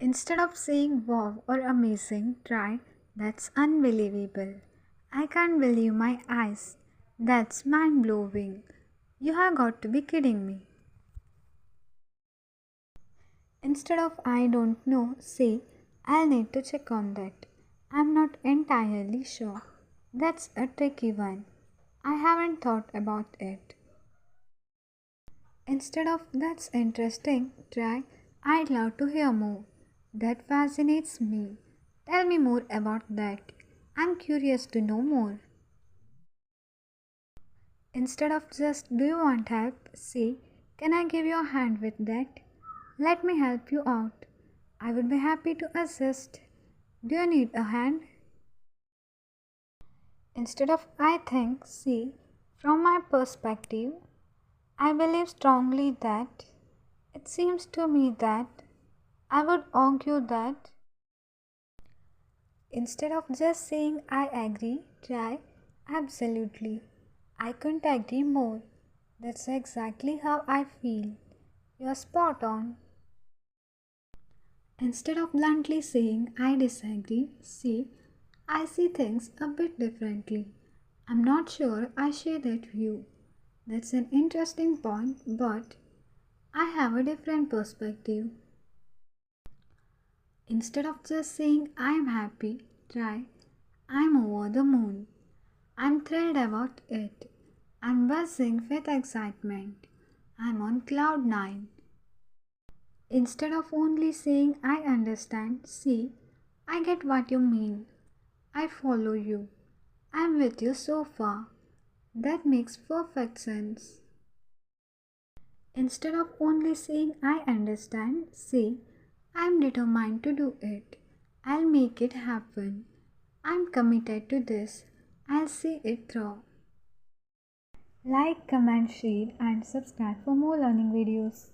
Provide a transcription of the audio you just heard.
Instead of saying wow or amazing, try that's unbelievable. I can't believe my eyes. That's mind blowing. You have got to be kidding me. Instead of I don't know, say I'll need to check on that. I'm not entirely sure. That's a tricky one. I haven't thought about it. Instead of that's interesting, try I'd love to hear more. That fascinates me. Tell me more about that. I'm curious to know more. Instead of just do you want help, say can I give you a hand with that? Let me help you out. I would be happy to assist. Do you need a hand? Instead of I think, see, from my perspective, I believe strongly that it seems to me that I would argue that instead of just saying I agree, try absolutely. I couldn't agree more. That's exactly how I feel. You're spot on. Instead of bluntly saying I disagree, say I see things a bit differently. I'm not sure I share that view. That's an interesting point, but I have a different perspective. Instead of just saying I'm happy, try I'm over the moon. I'm thrilled about it. I'm buzzing with excitement. I'm on cloud nine. Instead of only saying I understand, see I get what you mean. I follow you. I'm with you so far. That makes perfect sense. Instead of only saying I understand, say I'm determined to do it. I'll make it happen. I'm committed to this. I'll see it through. Like, comment, share, and subscribe for more learning videos.